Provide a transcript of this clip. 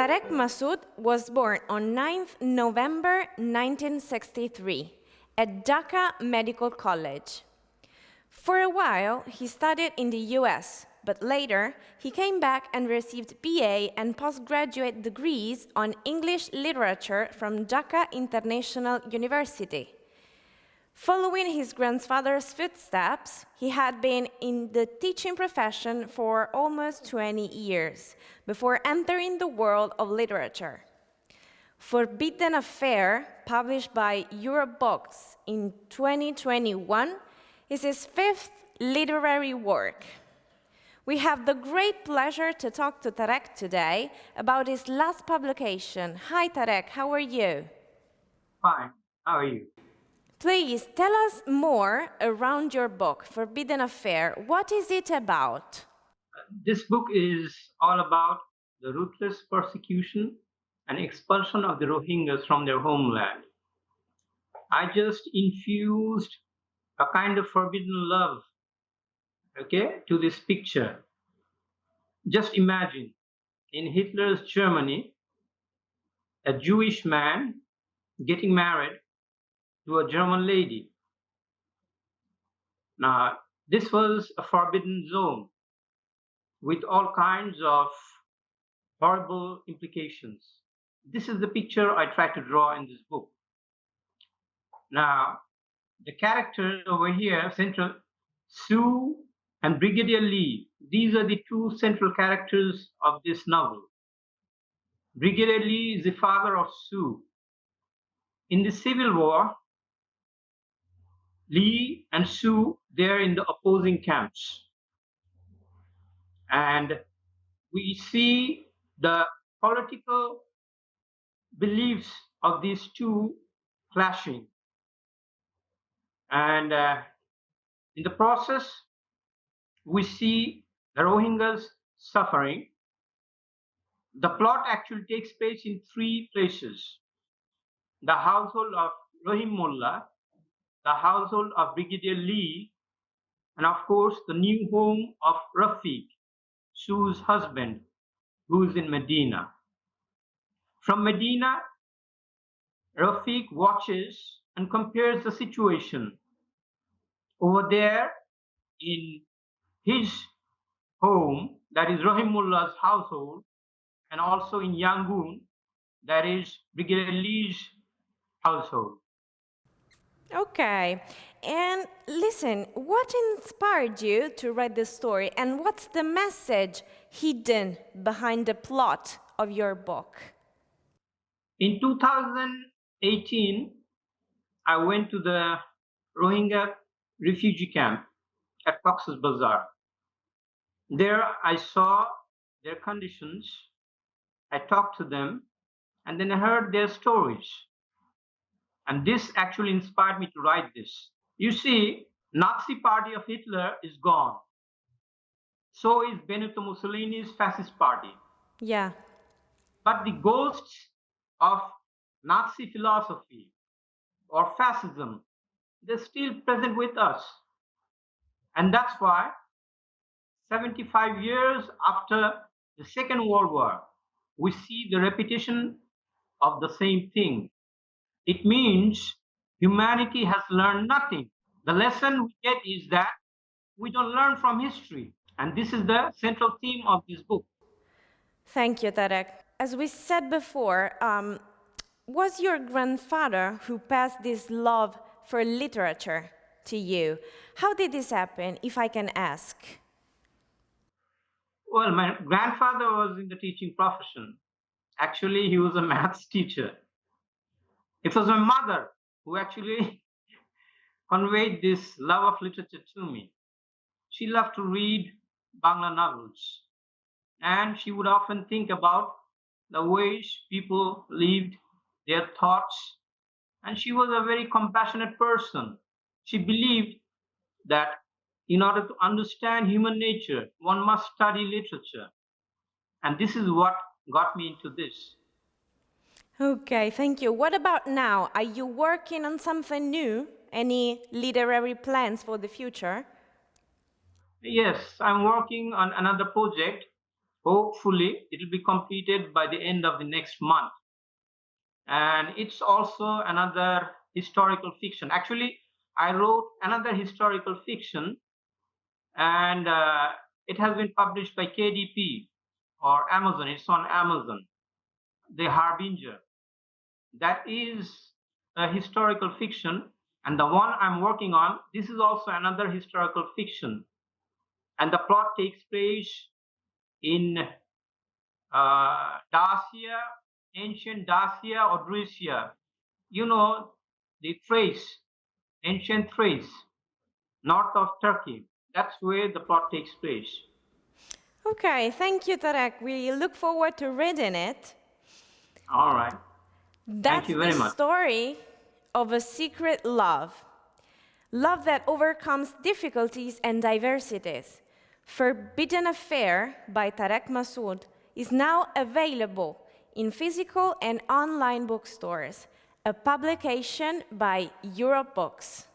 Tarek Masud was born on 9th November 1963 at Dhaka Medical College. For a while, he studied in the US, but later he came back and received BA and postgraduate degrees on English literature from Dhaka International University. Following his grandfather's footsteps, he had been in the teaching profession for almost 20 years before entering the world of literature. Forbidden Affair, published by Europe Books in 2021, is his fifth literary work. We have the great pleasure to talk to Tarek today about his last publication. Hi, Tarek, how are you? Fine, how are you? Please tell us more around your book, Forbidden Affair. What is it about? This book is all about the ruthless persecution and expulsion of the Rohingyas from their homeland. I just infused a kind of forbidden love, to this picture. Just imagine, in Hitler's Germany, a Jewish man getting married to a German lady. Now, this was a forbidden zone with all kinds of horrible implications. This is the picture I try to draw in this book. Now, the characters over here, Central Sue and Brigadier Lee, these are the two central characters of this novel. Brigadier Lee is the father of Sue. In the Civil War, Lee and Sue, they're in the opposing camps. And we see the political beliefs of these two clashing. And in the process, we see the Rohingyas suffering. The plot actually takes place in three places: the household of Rahim Mullah, the household of Brigadier Lee, and of course the new home of Rafiq, Sue's husband, who is in Medina. From Medina, Rafiq watches and compares the situation over there in his home, that is Rahim Mullah's household, and also in Yangon, that is Brigadier Lee's household. Okay, and listen, what inspired you to write this story, and what's the message hidden behind the plot of your book? In 2018, I went to the Rohingya refugee camp at Cox's Bazar. There I saw their conditions, I talked to them, and then I heard their stories. And this actually inspired me to write this. You see, Nazi party of Hitler is gone. So is Benito Mussolini's fascist party. Yeah. But the ghosts of Nazi philosophy or fascism, they're still present with us. And that's why 75 years after the Second World War, we see the repetition of the same thing. It means humanity has learned nothing. The lesson we get is that we don't learn from history. And this is the central theme of this book. Thank you, Tarek. As we said before, was your grandfather who passed this love for literature to you? How did this happen, if I can ask? Well, my grandfather was in the teaching profession. Actually, he was a maths teacher. It was my mother who actually conveyed this love of literature to me. She loved to read Bangla novels, and she would often think about the ways people lived, their thoughts, and she was a very compassionate person. She believed that in order to understand human nature, one must study literature. And this is what got me into this. Okay, thank you. What about now? Are you working on something new? Any literary plans for the future? Yes, I'm working on another project. Hopefully, it will be completed by the end of the next month. And it's also another historical fiction. Actually, I wrote another historical fiction, and it has been published by KDP or Amazon. It's on Amazon, The Harbinger. That is a historical fiction. And the one I'm working on, this is also another historical fiction. And the plot takes place in Dacia, ancient Dacia or Drusia. You know, the Thrace, ancient Thrace, north of Turkey. That's where the plot takes place. Okay, thank you, Tarek. We look forward to reading it. All right. Thank That's you the very much. story of a secret love. Love that overcomes difficulties and diversities. Forbidden Affair by Tarek Masud is now available in physical and online bookstores, a publication by Europe Books.